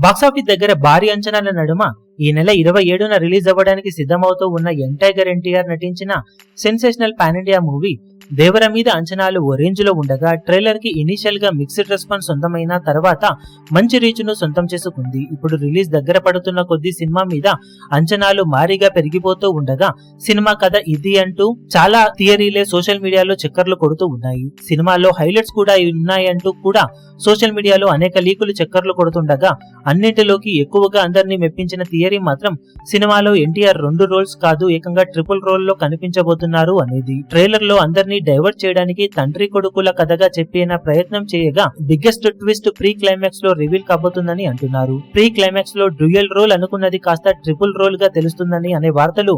Box office దగ్గర భారీ అంచనాల నడుమ ఈ నెల 27న రిలీజ్ అవ్వడానికి సిద్ధమవుతూ ఉన్న యంగ్ టైగర్ ఎన్టీఆర్ నటించిన సెన్సేషనల్ పాన్ ఇండియా మూవీ దేవర మీద అంచనాలు ఓ రేంజ్ లో ఉండగా ట్రైలర్ కి ఇనీషియల్ గా మిక్స్డ్ రెస్పాన్స్ సొంతమైన తర్వాత మంచి రీచ్ ను సొంతం చేసుకుంది. ఇప్పుడు రిలీజ్ దగ్గర పడుతున్న కొద్ది సినిమా మీద అంచనాలు భారీగా పెరిగిపోతూ ఉండగా సినిమా కథ ఇది అంటూ చాలా థియరీలే సోషల్ మీడియాలో చక్కర్లు కొడుతూ ఉన్నాయి. సినిమాలో హైలైట్స్ కూడా ఉన్నాయంటూ కూడా సోషల్ మీడియాలో అనేక లీకులు చక్కర్లు కొడుతుండగా అన్నింటిలోకి ఎక్కువగా అందరినీ మెప్పించిన థియరీ మాత్రం సినిమాలో ఎన్టీఆర్ 2 రోల్స్ కాదు ఏకంగా ట్రిపుల్ రోల్ లో కనిపించబోతున్నారు అనేది. ట్రైలర్ లో అందరినీ డైవర్ట్ చేయడానికి తండ్రి కొడుకుల కథగా చెప్పిన ప్రయత్నం చేయగా బిగ్గెస్ట్ ట్విస్ట్ ప్రీ క్లైమాక్స్ లో రివీల్ కాబోతుందని అంటున్నారు. ప్రీ క్లైమాక్స్ లో డ్యూయల్ రోల్ అనుకున్నది కాస్త ట్రిపుల్ రోల్ గా తెలుస్తుందని అనే వార్తలు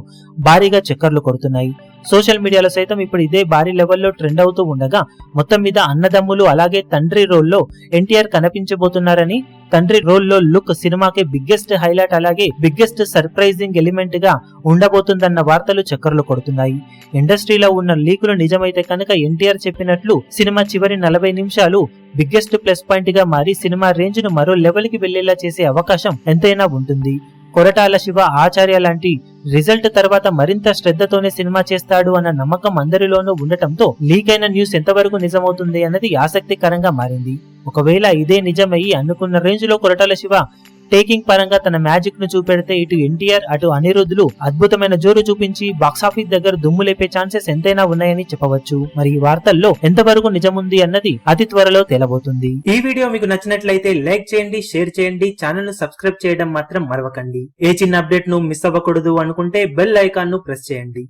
భారీగా చక్కర్లు కొడుతున్నాయి. సోషల్ మీడియాలో సైతం ఇప్పుడు ఇదే భారీ లెవెల్లో ట్రెండ్ అవుతూ ఉండగా మొత్తం మీద అన్నదమ్ములు అలాగే తండ్రి రోల్లో ఎన్టీఆర్ కనిపించబోతున్నారని, తండ్రి రోల్లో లుక్ సినిమాకి బిగ్గెస్ట్ హైలైట్ అలాగే బిగ్గెస్ట్ సర్ప్రైజింగ్ ఎలిమెంట్ గా ఉండబోతుందన్న వార్తలు చక్కర్లు కొడుతున్నాయి. ఇండస్ట్రీలో ఉన్న లీకులు నిజమైతే కనుక ఎన్టీఆర్ చెప్పినట్లు సినిమా చివరి 40 నిమిషాలు బిగ్గెస్ట్ ప్లస్ పాయింట్ గా మారి సినిమా రేంజ్ ను మరో లెవెల్ కి వెళ్లేలా చేసే అవకాశం ఎంతైనా ఉంటుంది. కొరటాల శివ ఆచార్య లాంటి రిజల్ట్ తర్వాత మరింత శ్రద్ధతోనే సినిమా చేస్తాడు అన్న నమ్మకం అందరిలోనూ ఉండటంతో లీక్ అయిన న్యూస్ ఎంతవరకు నిజమవుతుంది అన్నది ఆసక్తికరంగా మారింది. ఒకవేళ ఇదే నిజమయ్యి అనుకున్న రేంజ్ లో కొరటాల శివ టేకింగ్ పరంగా తన మ్యాజిక్ ను చూపెడితే ఇటు ఎన్టీఆర్ అటు అనిరుద్ధులు అద్భుతమైన జోరు చూపించి బాక్సాఫీస్ దగ్గర దుమ్ము లేపే ఛాన్సెస్ ఎంతైనా ఉన్నాయని చెప్పవచ్చు. మరి ఈ వార్తల్లో ఎంతవరకు నిజముంది అన్నది అతి త్వరలో తేలబోతుంది. ఈ వీడియో మీకు నచ్చినట్లయితే లైక్ చేయండి, షేర్ చేయండి, ఛానల్ ను సబ్స్క్రైబ్ చేయడం మాత్రం మరవకండి. ఏ చిన్న అప్డేట్ ను మిస్ అవ్వకూడదు అనుకుంటే బెల్ ఐకాన్ ను ప్రెస్ చేయండి.